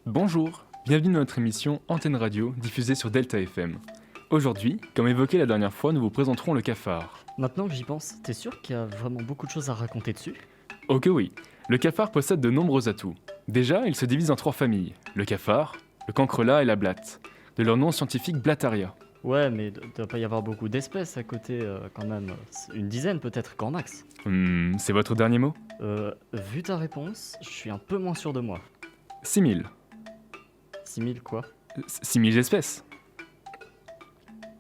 Bonjour, bienvenue dans notre émission Antenne Radio diffusée sur Delta FM. Aujourd'hui, comme évoqué la dernière fois, nous vous présenterons le cafard. Maintenant que j'y pense, t'es sûr qu'il y a vraiment beaucoup de choses à raconter dessus? Oh que oui, le cafard possède de nombreux atouts. Déjà, il se divise en 3 familles, le cafard, le cancrelat et la blatte, de leur nom scientifique Blattaria. Ouais, mais doit pas y avoir beaucoup d'espèces à côté quand même. Une dizaine peut-être, grand max. C'est votre dernier mot? Vu ta réponse, je suis un peu moins sûr de moi. 6000. 6000 quoi? 6000 espèces.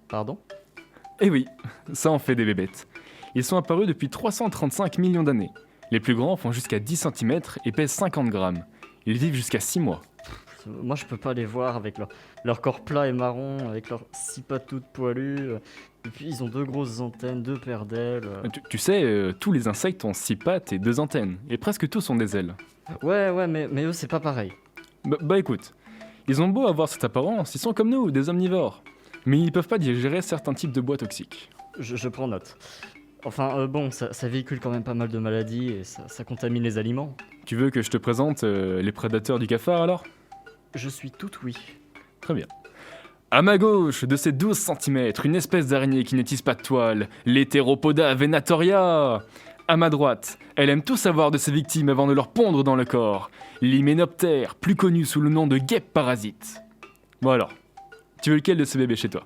Pardon? Eh oui, ça en fait des bébêtes. Ils sont apparus depuis 335 millions d'années. Les plus grands font jusqu'à 10 cm et pèsent 50 grammes. Ils vivent jusqu'à 6 mois. Moi je peux pas les voir avec leur corps plat et marron, avec leurs 6 pattes toutes poilues. Et puis ils ont 2 grosses antennes, 2 paires d'ailes. Tu sais, tous les insectes ont 6 pattes et 2 antennes, et presque tous ont des ailes. Ouais, mais eux c'est pas pareil. Bah écoute, ils ont beau avoir cette apparence, ils sont comme nous, des omnivores. Mais ils peuvent pas digérer certains types de bois toxiques. Je prends note. Enfin bon, ça véhicule quand même pas mal de maladies et ça contamine les aliments. Tu veux que je te présente les prédateurs du cafard alors? Je suis tout oui. Très bien. À ma gauche, de ses 12 cm, une espèce d'araignée qui n'étisse pas de toile, l'Heteropoda venatoria. À ma droite, elle aime tout savoir de ses victimes avant de leur pondre dans le corps, l'hyménoptère, plus connu sous le nom de guêpe parasite. Bon alors, tu veux lequel de ces bébés chez toi?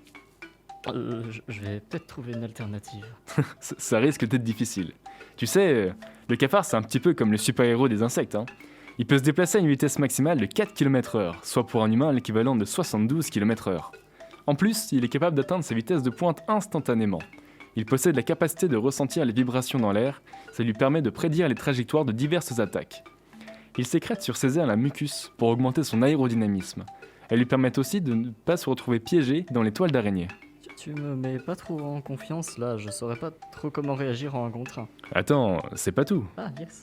Je vais peut-être trouver une alternative. Ça risque d'être difficile. Tu sais, le cafard c'est un petit peu comme le super-héros des insectes, hein. Il peut se déplacer à une vitesse maximale de 4 km/h, soit pour un humain l'équivalent de 72 km/h. En plus, il est capable d'atteindre ses vitesses de pointe instantanément. Il possède la capacité de ressentir les vibrations dans l'air, ça lui permet de prédire les trajectoires de diverses attaques. Il sécrète sur ses ailes un mucus pour augmenter son aérodynamisme. Elles lui permettent aussi de ne pas se retrouver piégé dans les toiles d'araignée. Tu me mets pas trop en confiance là, je saurais pas trop comment réagir en un contre un. Attends, c'est pas tout. Ah yes.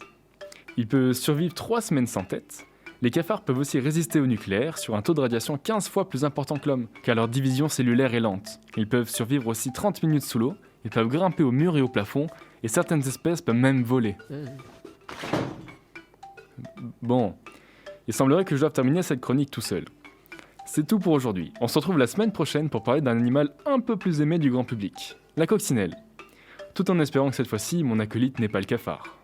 Il peut survivre 3 semaines sans tête. Les cafards peuvent aussi résister au nucléaire sur un taux de radiation 15 fois plus important que l'homme, car leur division cellulaire est lente. Ils peuvent survivre aussi 30 minutes sous l'eau, ils peuvent grimper aux murs et au plafond, et certaines espèces peuvent même voler. Bon, il semblerait que je doive terminer cette chronique tout seul. C'est tout pour aujourd'hui. On se retrouve la semaine prochaine pour parler d'un animal un peu plus aimé du grand public, la coccinelle. Tout en espérant que cette fois-ci, mon acolyte n'est pas le cafard.